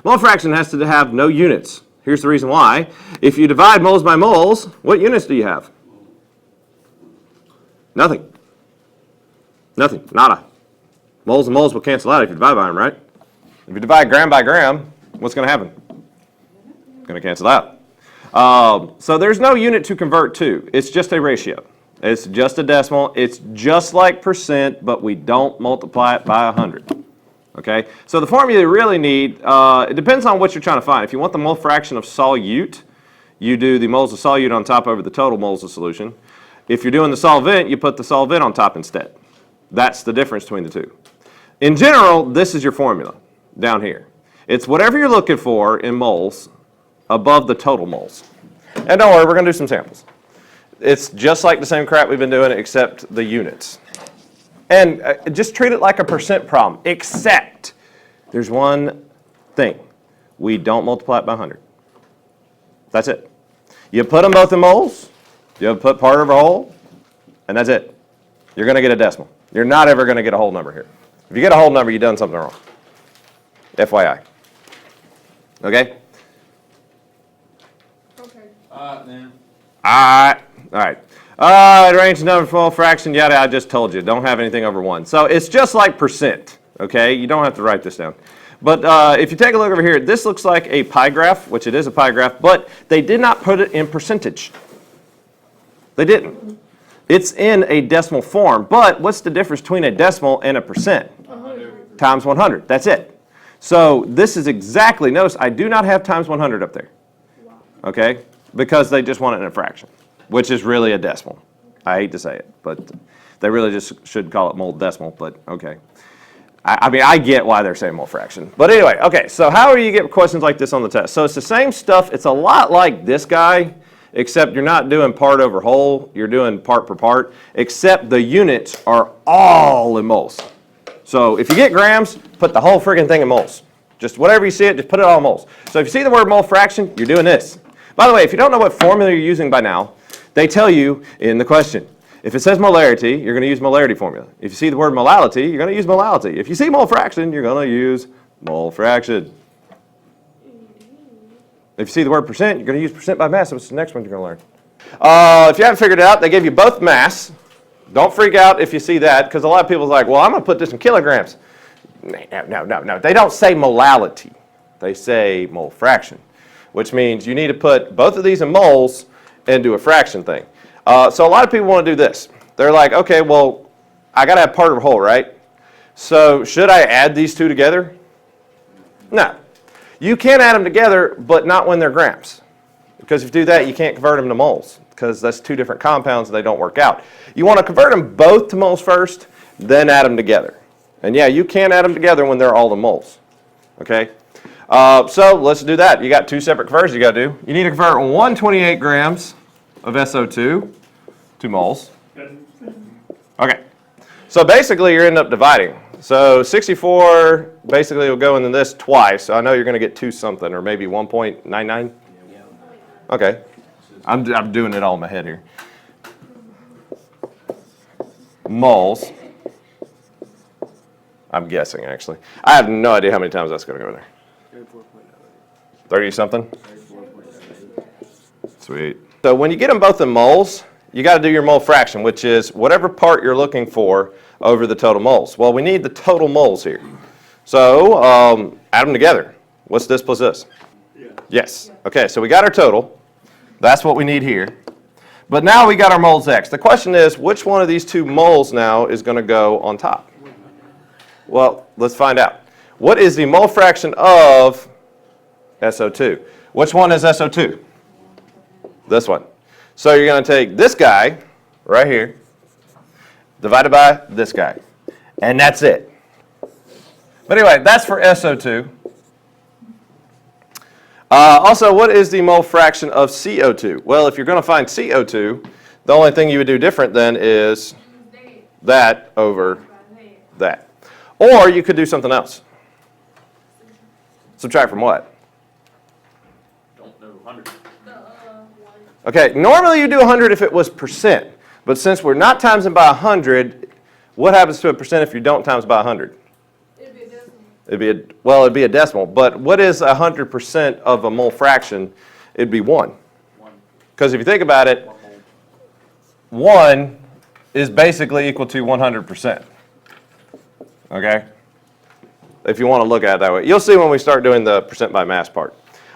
Mole fraction has to have no units. Here's the reason why. If you divide moles by moles, what units do you have? Nothing. Nothing. Nada. Moles and moles will cancel out if you divide by them, right? If you divide gram by gram, what's going to happen? It's going to cancel out. So there's no unit to convert to. It's just a ratio. It's just a decimal. It's just like percent, but we don't multiply it by 100. Okay? So the formula you really need, it depends on what you're trying to find. If you want the mole fraction of solute, you do the moles of solute on top over the total moles of solution. If you're doing the solvent, you put the solvent on top instead. That's the difference between the two. In general, this is your formula down here. It's whatever you're looking for in moles above the total moles. And don't worry, we're going to do some samples. It's just like the same crap we've been doing except the units. And just treat it like a percent problem, except there's one thing. We don't multiply it by 100. That's it. You put them both in moles, you put part of a whole, and that's it. You're going to get a decimal. You're not ever going to get a whole number here. If you get a whole number, you've done something wrong. FYI. Okay? Okay. Man. All right. Arrange the number for mole fraction, yada, I just told you. Don't have anything over 1. So it's just like percent, okay? You don't have to write this down. But if you take a look over here, this looks like a pie graph, which it is a pie graph, but they did not put it in percentage. They didn't. It's in a decimal form, but what's the difference between a decimal and a percent? 100. Times 100, that's it. So this is exactly, notice I do not have times 100 up there, okay? Because they just want it in a fraction, which is really a decimal. I hate to say it, but they really just should call it mole decimal, but okay. I mean, I get why they're saying mole fraction. But anyway, okay, so how do you get questions like this on the test? So it's the same stuff. It's a lot like this guy, except you're not doing part over whole. You're doing part per part, except the units are all in moles. So if you get grams, put the whole friggin' thing in moles. Just whatever you see it, just put it all in moles. So if you see the word mole fraction, you're doing this. By the way, if you don't know what formula you're using by now, they tell you in the question. If it says molarity, you're going to use molarity formula. If you see the word molality, you're going to use molality. If you see mole fraction, you're going to use mole fraction. If you see the word percent, you're going to use percent by mass. That's the next one you're going to learn. If you haven't figured it out, they gave you both mass. Don't freak out if you see that, because a lot of people are like, well, I'm going to put this in kilograms. No. They don't say molality. They say mole fraction, which means you need to put both of these in moles and do a fraction thing. So a lot of people want to do this. They're like, okay, well, I got to have part of a whole, right? So should I add these two together? No. You can add them together, but not when they're grams. Because if you do that, you can't convert them to moles, because that's two different compounds and they don't work out. You want to convert them both to moles first, then add them together. And yeah, you can add them together when they're all in moles. Okay? So let's do that. You got two separate conversions you got to do. You need to convert 128 grams of SO2 to moles. Okay. So basically you're ending up dividing. So 64 basically will go into this twice. So I know you're going to get 2 something, or maybe 1.99. Okay. I'm doing it all in my head here. Moles. I'm guessing, actually. I have no idea how many times that's going to go in there. 30 something? Sweet. So when you get them both in moles, you got to do your mole fraction, which is whatever part you're looking for over the total moles. Well, we need the total moles here. So add them together. What's this plus this? Yeah. Yes. Okay, so we got our total. That's what we need here. But now we got our moles X. The question is, which one of these two moles now is going to go on top? Well, let's find out. What is the mole fraction of SO2? Which one is SO2? This one. So you're going to take this guy right here, divided by this guy. And that's it. But anyway, that's for SO2. Also, what is the mole fraction of CO2? Well, if you're going to find CO2, the only thing you would do different then is that over that. Or you could do something else. Subtract from what? Don't know, 100. Okay, normally you do 100 if it was percent. But since we're not timesing by 100, what happens to a percent if you don't times by 100? It'd be a decimal. But what is 100% of a mole fraction? It'd be 1. Because if you think about it, 1 is basically equal to 100%. Okay? If you want to look at it that way. You'll see when we start doing the percent by mass part.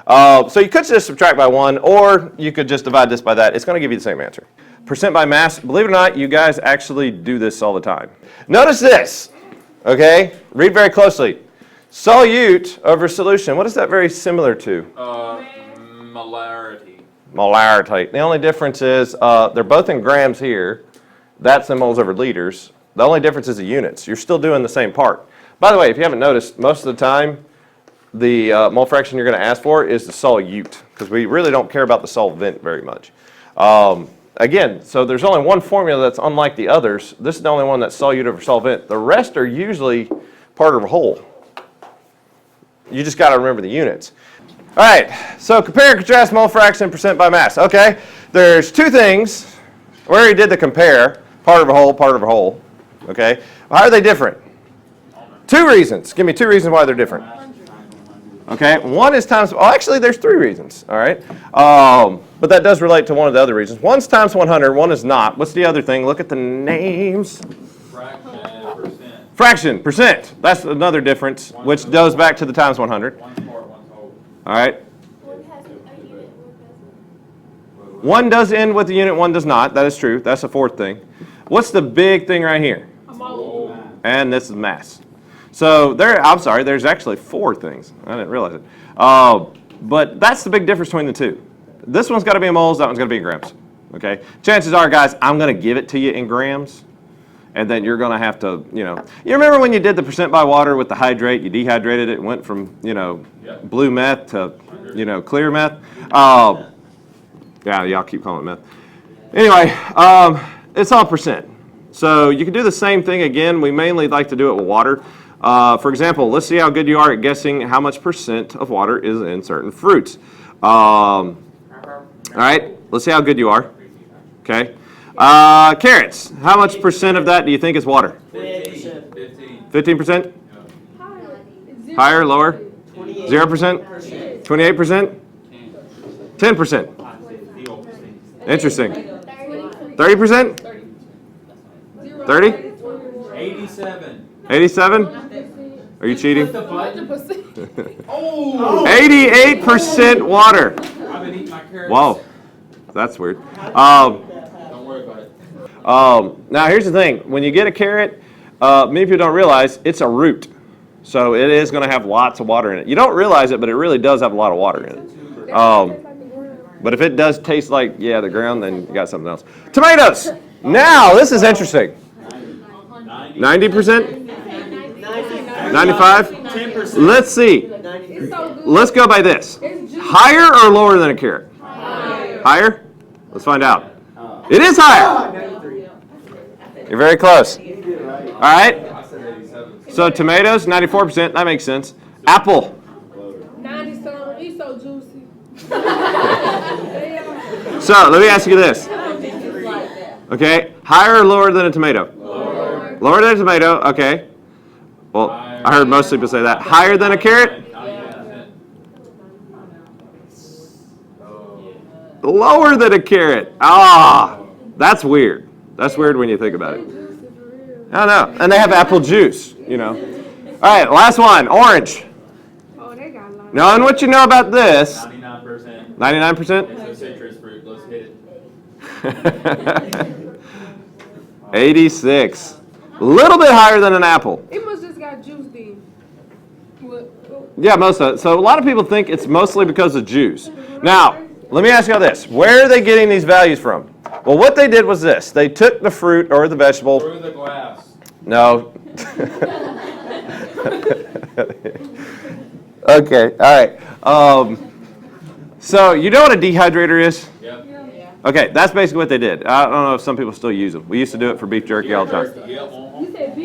So you could just subtract by 1, or you could just divide this by that. It's going to give you the same answer. Percent by mass, believe it or not, you guys actually do this all the time. Notice this, okay? Read very closely. Solute over solution. What is that very similar to? Molarity. Molarity. The only difference is they're both in grams here. That's in moles over liters. The only difference is the units. You're still doing the same part. By the way, if you haven't noticed, most of the time, the mole fraction you're going to ask for is the solute, because we really don't care about the solvent very much. Again, so there's only one formula that's unlike the others. This is the only one that's solute over solvent. The rest are usually part of a whole. You just got to remember the units. All right, so compare and contrast mole fraction percent by mass. Okay, there's two things. We already did the compare, part of a whole, part of a whole. Okay, how are they different? 2 reasons. Give me 2 reasons why they're different. Okay, one is times, well, actually there's 3 reasons, all right? But that does relate to one of the other reasons. One's times 100, one is not. What's the other thing? Look at the names. Fraction, percent. That's another difference, which goes back to the times 100. All right. One does end with the unit, one does not. That is true. That's the 4th thing. What's the big thing right here? And this is mass. So there's actually 4 things. I didn't realize it. But that's the big difference between the 2. This one's got to be in moles, that one's got to be in grams. Okay? Chances are, guys, I'm going to give it to you in grams, and then you're going to have to, you remember when you did the percent by water with the hydrate, you dehydrated it, went from, blue meth to, clear meth? Yeah, y'all keep calling it meth. Anyway, it's all percent. So you can do the same thing again. We mainly like to do it with water. For example, let's see how good you are at guessing how much percent of water is in certain fruits. All right, let's see how good you are. Okay. Carrots, how much percent of that do you think is water? 15%? Higher, lower? 0%? 28%? 10%? Interesting. 30%? 30? 87. 87? Are you cheating? 88% water. I've been eating my carrots. Whoa, that's weird. Don't worry about it. Now here's the thing. When you get a carrot, many people don't realize it's a root. So it is going to have lots of water in it. You don't realize it, but it really does have a lot of water in it. But if it does taste like, the ground, then you got something else. Tomatoes. Now, this is interesting. 90%? 95? 10%. Let's see. Let's go by this. Higher or lower than a carrot? Higher? Let's find out. It is higher. You're very close. All right. So tomatoes, 94%. That makes sense. Apple. 97. He's so juicy. So let me ask you this. Okay. Higher or lower than a tomato? Lower than a tomato. Okay. Well, I heard most people say that. Higher than a carrot? Lower than a carrot. That's weird. That's weird when you think about it. I know. And they have apple juice, All right, last one. Orange. Oh, they got a lot. Knowing what you know about this. 99%. 99%? It's a citrus fruit. Let's hit it. 86. A little bit higher than an apple. It must just got juice then. Yeah, most of it. So a lot of people think it's mostly because of juice. Now, let me ask you this. Where are they getting these values from? Well, what they did was this. They took the fruit or the vegetable. Through the glass. No. Okay, all right. So you know what a dehydrator is? Yep. Okay, that's basically what they did. I don't know if some people still use them. We used to do it for beef jerky all the time. Yep.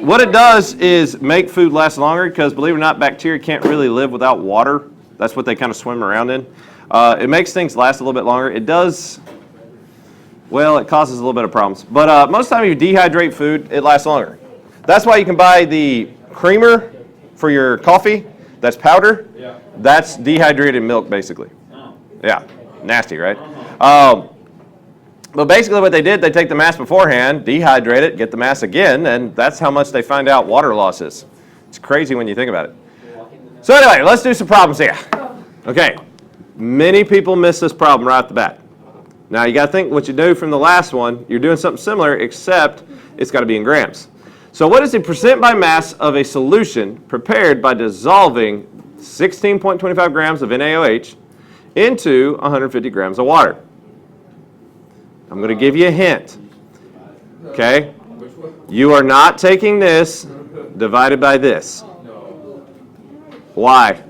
What it does is make food last longer because, believe it or not, bacteria can't really live without water. That's what they kind of swim around in. It makes things last a little bit longer. It does, well, it causes a little bit of problems. But most of the time you dehydrate food, it lasts longer. That's why you can buy the creamer for your coffee, that's powder. Yeah. That's dehydrated milk, basically. Oh. Yeah, nasty, right? But basically what they did, they take the mass beforehand, dehydrate it, get the mass again, and that's how much they find out water loss is. It's crazy when you think about it. So anyway, let's do some problems here. Okay, many people miss this problem right off the bat. Now you got to think what you do from the last one, you're doing something similar, except it's got to be in grams. So what is the percent by mass of a solution prepared by dissolving 16.25 grams of NaOH into 150 grams of water? I'm going to give you a hint. Okay? You are not taking this divided by this. Why?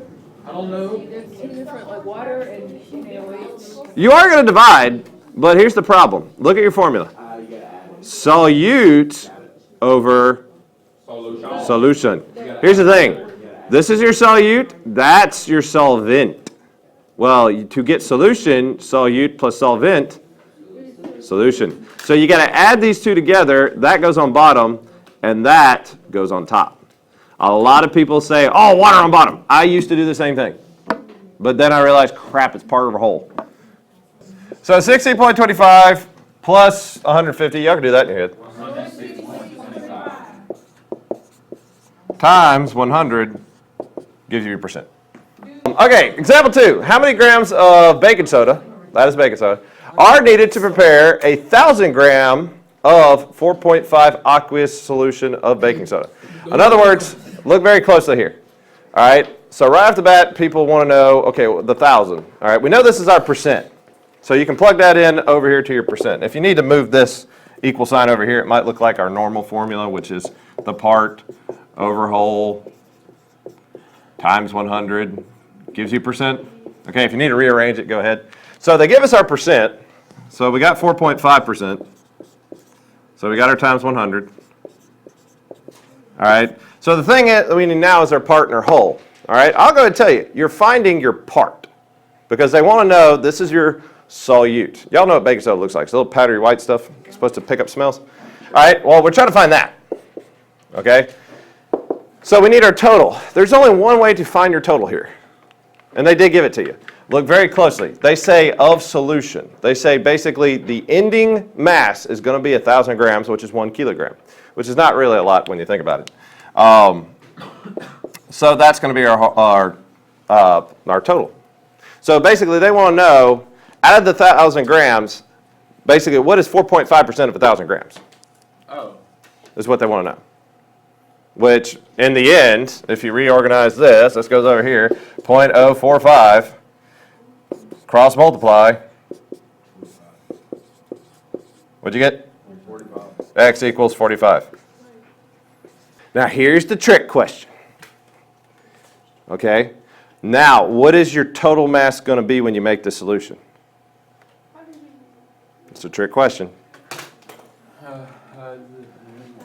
I don't know. That's two different, like water and NaOH. You are going to divide, but here's the problem. Look at your formula. Solute over solution. Here's the thing. This is your solute. That's your solvent. Well, to get solution, solute plus solvent, solution. So you got to add these two together. That goes on bottom, and that goes on top. A lot of people say, oh, water on bottom. I used to do the same thing. But then I realized, crap, it's part of a whole. So 16.25 plus 150, y'all can do that in your head. Times 100 gives you your percent. Okay, example 2. How many grams of baking soda, that is baking soda, are needed to prepare 1,000 gram of 4.5 aqueous solution of baking soda? In other words, look very closely here. All right, so right off the bat, people want to know, okay, well, the 1,000. All right, we know this is our percent. So you can plug that in over here to your percent. If you need to move this equal sign over here, it might look like our normal formula, which is the part over whole times 100 gives you percent. Okay, if you need to rearrange it, go ahead. So they give us our percent. So we got 4.5%. So we got our times 100. All right. So the thing that we need now is our part and our whole. All right. I'll go ahead and tell you, you're finding your part because they want to know this is your solute. Y'all know what baking soda looks like. It's a little powdery white stuff. It's supposed to pick up smells. All right. Well, we're trying to find that. Okay. So we need our total. There's only one way to find your total here. And they did give it to you. Look very closely. They say of solution. They say basically the ending mass is going to be 1,000 grams, which is 1 kilogram, which is not really a lot when you think about it. So that's going to be our total. So basically they want to know, out of the 1,000 grams, basically what is 4.5% of 1,000 grams? Oh. Is what they want to know. Which, in the end, if you reorganize this goes over here, 0.045, cross multiply. What'd you get? 45. X equals 45. Now, here's the trick question. Okay? Now, what is your total mass going to be when you make the solution? It's a trick question.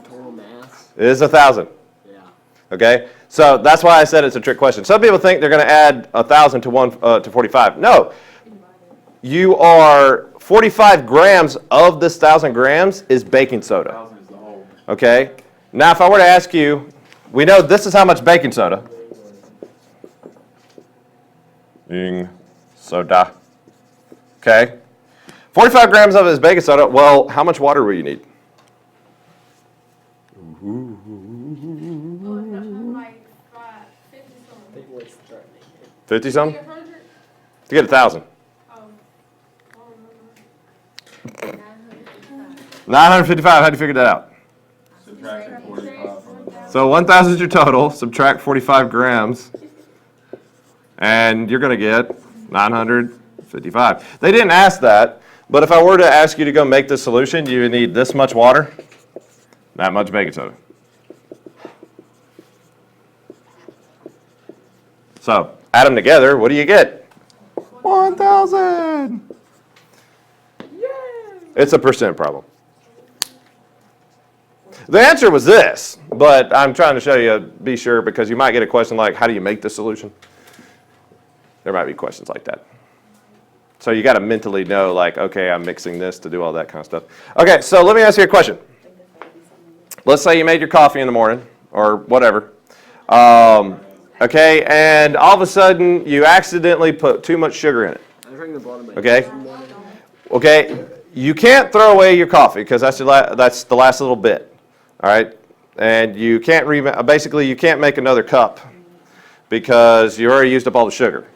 Total mass. It is 1,000. Yeah. Okay? So that's why I said it's a trick question. Some people think they're going to add 1,000 to 45. No. You are 45 grams of this 1,000 grams is baking soda. 1,000 is the whole. Okay? Now, if I were to ask you, we know this is how much baking soda. Soda. Okay? 45 grams of it is baking soda. Well, how much water will you need? Like 50 something. 50 something? 100? To get 1,000. Oh. 955. How'd you figure that out? Subtract 45 from the So 1,000 is your total. Subtract 45 grams. And you're going to get 955. They didn't ask that, but if I were to ask you to go make this solution, you would need this much water, that much baking soda. So add them together, what do you get? 1,000. It's a percent problem. The answer was this, but I'm trying to show you, be sure, because you might get a question like, how do you make this solution? There might be questions like that. So you got to mentally know, like, okay, I'm mixing this to do all that kind of stuff. Okay, so let me ask you a question. Let's say you made your coffee in the morning, or whatever. Okay, and all of a sudden you accidentally put too much sugar in it. I drank the bottom of my Okay? Okay, you can't throw away your coffee because that's the last little bit. All right? And you can't basically you can't make another cup because you already used up all the sugar.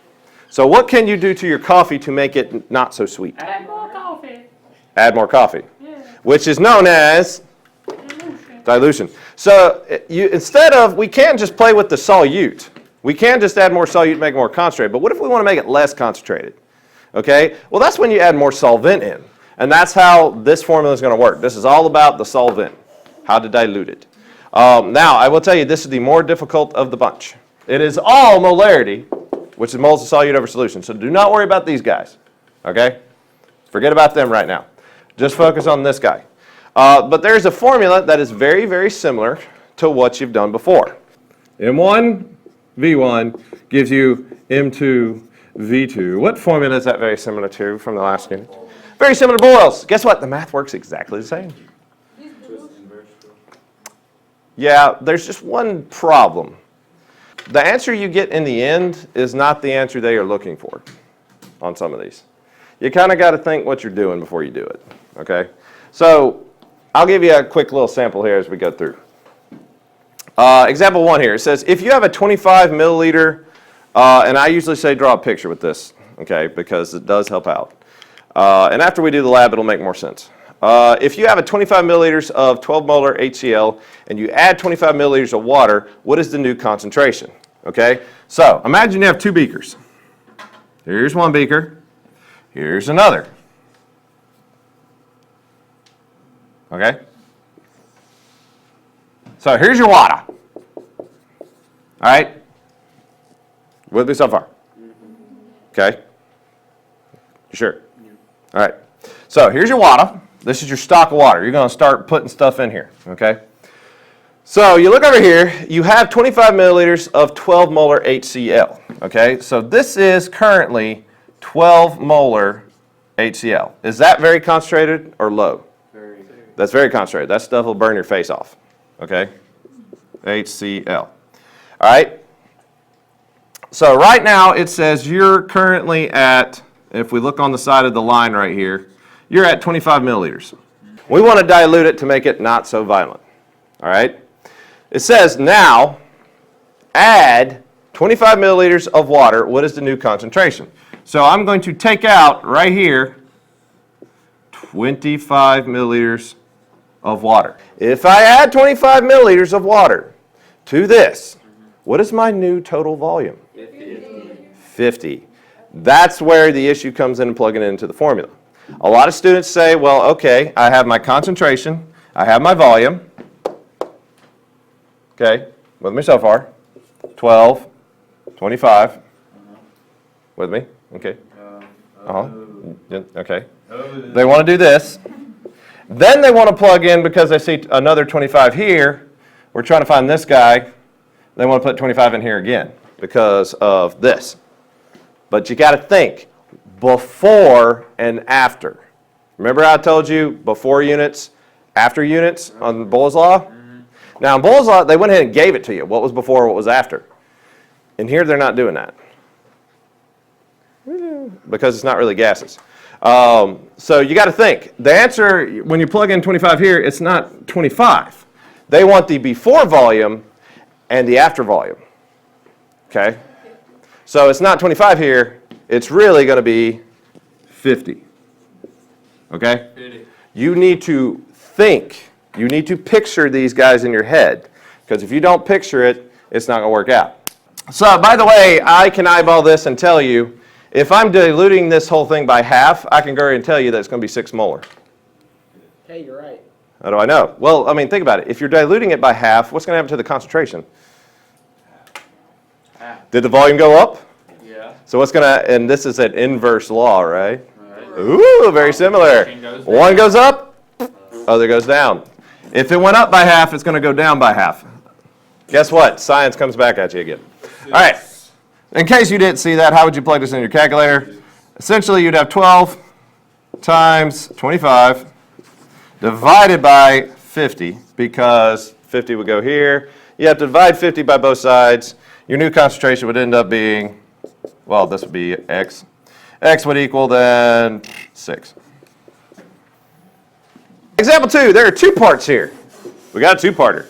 So what can you do to your coffee to make it not so sweet? Add more coffee. Add more coffee, Yeah. which is known as dilution. So we can't just play with the solute. We can just add more solute to make it more concentrated. But what if we want to make it less concentrated? Okay, well that's when you add more solvent in. And that's how this formula is going to work. This is all about the solvent, how to dilute it. Now, I will tell you, this is the more difficult of the bunch. It is all molarity, which is moles of solute over solution. So do not worry about these guys, okay? Forget about them right now. Just focus on this guy. But there's a formula that is very, very similar to what you've done before. M1 V1 gives you M2 V2. What formula is that very similar to from the last unit? Very similar to Boyle's. Guess what? The math works exactly the same. Yeah, there's just one problem. The answer you get in the end is not the answer they are looking for on some of these. You kind of got to think what you're doing before you do it, okay? So I'll give you a quick little sample here as we go through. Example 1 here. It says, if you have a 25 milliliter, and I usually say draw a picture with this, okay, because it does help out. And after we do the lab, it'll make more sense. If you have a 25 milliliters of 12 molar HCl and you add 25 milliliters of water, what is the new concentration? Okay, so imagine you have two beakers. Here's one beaker. Here's another. Okay? So here's your water. All right? With me so far? Okay? You sure? All right. So here's your water. This is your stock of water. You're going to start putting stuff in here. Okay? So you look over here. You have 25 milliliters of 12 molar HCl. Okay? So this is currently 12 molar HCl. Is that very concentrated or low? That's very concentrated. That stuff will burn your face off. Okay? HCl. All right? So right now it says you're currently at, if we look on the side of the line right here, you're at 25 milliliters. We want to dilute it to make it not so violent. All right? It says now add 25 milliliters of water. What is the new concentration? So I'm going to take out right here 25 milliliters of water. If I add 25 milliliters of water to this, what is my new total volume? 50. That's where the issue comes in and plugging it into the formula. A lot of students say, well, okay, I have my concentration, I have my volume. Okay, with me so far. 12, 25. With me? Okay. Okay. They want to do this. Then they want to plug in, because they see another 25 here, we're trying to find this guy. They want to put 25 in here again because of this. But you got to think before and after. Remember how I told you before units, after units on Boyle's Law? Now in Boyle's Law, they went ahead and gave it to you. What was before, what was after. In here, they're not doing that because it's not really gases. So you got to think. The answer, when you plug in 25 here, it's not 25. They want the before volume and the after volume. Okay? So it's not 25 here. It's really going to be 50. Okay? 50. You need to think. You need to picture these guys in your head. Because if you don't picture it, it's not going to work out. So, by the way, I can eyeball this and tell you, if I'm diluting this whole thing by half, I can go ahead and tell you that it's going to be 6 molar. Hey, you're right. How do I know? Well, I mean, think about it. If you're diluting it by half, what's going to happen to the concentration? Did the volume go up? Yeah. So what's going to, and this is an inverse law, right? Right. Ooh, very similar. One goes up, other goes down. If it went up by half, it's going to go down by half. Guess what? Science comes back at you again. All right. In case you didn't see that, how would you plug this in your calculator? Essentially, you'd have 12 times 25 divided by 50, because 50 would go here. You have to divide 50 by both sides. Your new concentration would end up being, well, this would be X. X would equal then 6. Example 2, there are 2 parts here. We got a 2-parter.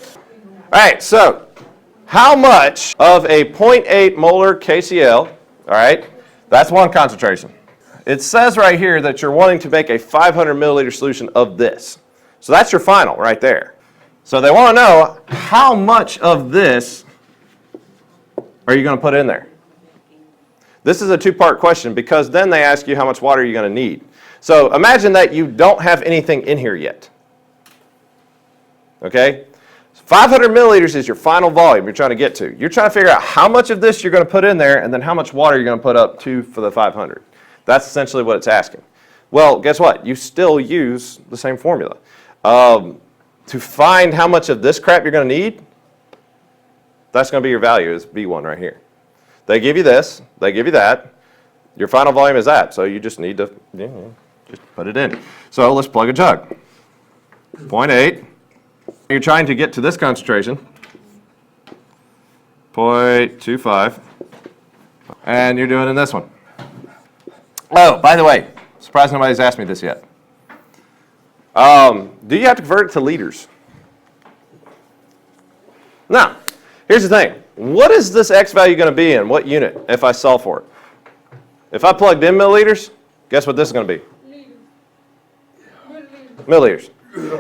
All right, so how much of a 0.8 molar KCl, all right, that's one concentration. It says right here that you're wanting to make a 500 milliliter solution of this. So that's your final right there. So they want to know how much of this are you going to put in there? This is a 2-part question because then they ask you how much water you're going to need. So imagine that you don't have anything in here yet. Okay? 500 milliliters is your final volume you're trying to get to. You're trying to figure out how much of this you're going to put in there and then how much water you're going to put up to for the 500. That's essentially what it's asking. Well, guess what? You still use the same formula. To find how much of this crap you're going to need, that's going to be your value, is V1 right here. They give you this, they give you that. Your final volume is that, so you just need to just put it in. So let's plug a jug. 0.8. You're trying to get to this concentration. 0.25. And you're doing it in this one. Oh, by the way, surprised nobody's asked me this yet. Do you have to convert it to liters? Now, here's the thing. What is this X value going to be in? What unit if I solve for it? If I plugged in milliliters, guess what this is going to be? Milliliters.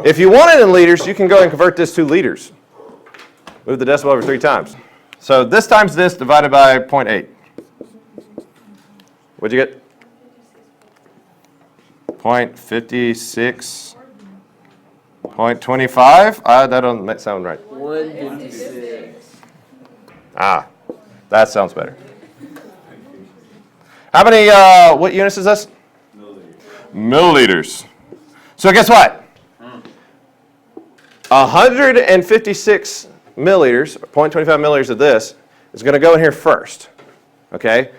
If you want it in liters, you can go and convert this to liters. Move the decimal over 3 times. So this times this divided by 0.8. What'd you get? 0.56. 0.25? That don't sound right. 156. Ah, that sounds better. How many, what units is this? Milliliters. So guess what? 156 milliliters, 0.25 milliliters of this, is going to go in here first. Okay?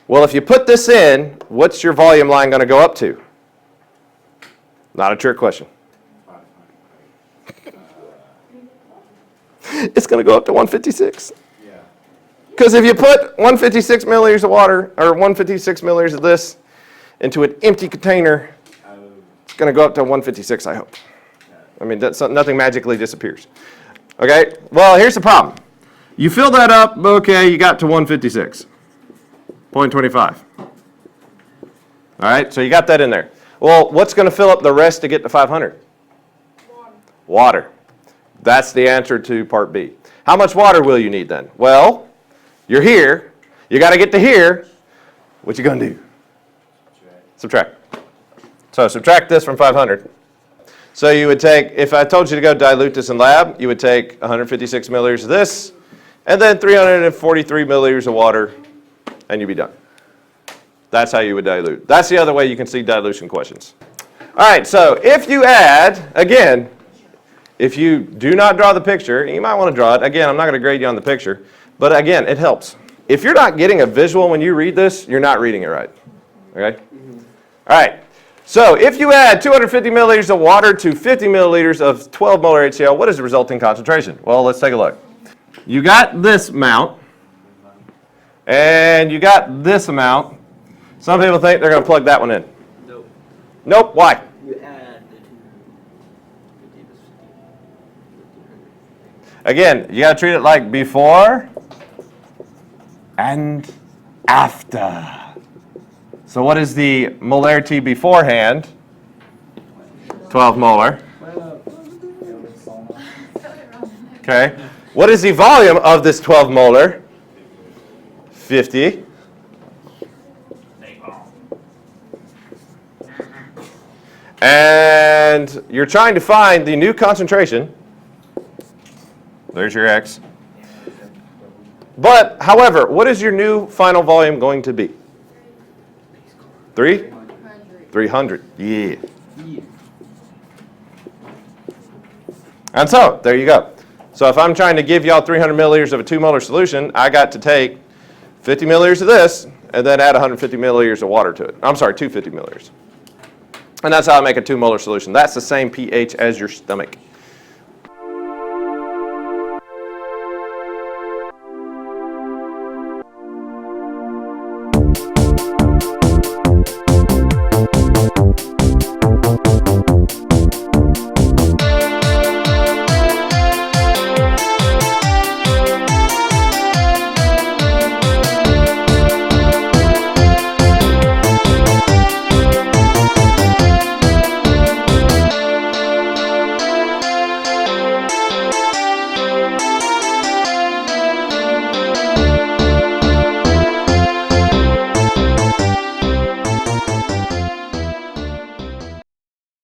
Well, if you put this in, what's your volume line going to go up to? Not a trick question. It's going to go up to 156. Because if you put 156 milliliters of water, or 156 milliliters of this, into an empty container, it's going to go up to 156, I hope. I mean, nothing magically disappears. Okay? Well, here's the problem. You fill that up, okay, you got to 156.25. All right, so you got that in there. Well, what's going to fill up the rest to get to 500? Water. That's the answer to part B. How much water will you need then? Well, you're here. You got to get to here. What you going to do? Subtract. So subtract this from 500. So you would take, if I told you to go dilute this in lab, you would take 156 milliliters of this, and then 343 milliliters of water, and you'd be done. That's how you would dilute. That's the other way you can see dilution questions. All right, so if you add, again, if you do not draw the picture, you might want to draw it. Again, I'm not going to grade you on the picture, but again, it helps. If you're not getting a visual when you read this, you're not reading it right. Okay? All right. So if you add 250 milliliters of water to 50 milliliters of 12 molar HCl, what is the resulting concentration? Well, let's take a look. You got this amount, and you got this amount. Some people think they're going to plug that one in. Nope. Nope. Why? You add the 250. Again, you got to treat it like before and after. So what is the molarity beforehand? 12 molar. Okay. What is the volume of this 12 molar? 50. And you're trying to find the new concentration. There's your X. But, however, what is your new final volume going to be? 300. Yeah. And so, there you go. So if I'm trying to give y'all 300 milliliters of a 2 molar solution, I got to take 50 milliliters of this and then add 150 milliliters of water to it. I'm sorry, 250 milliliters. And that's how I make a 2 molar solution. That's the same pH as your stomach.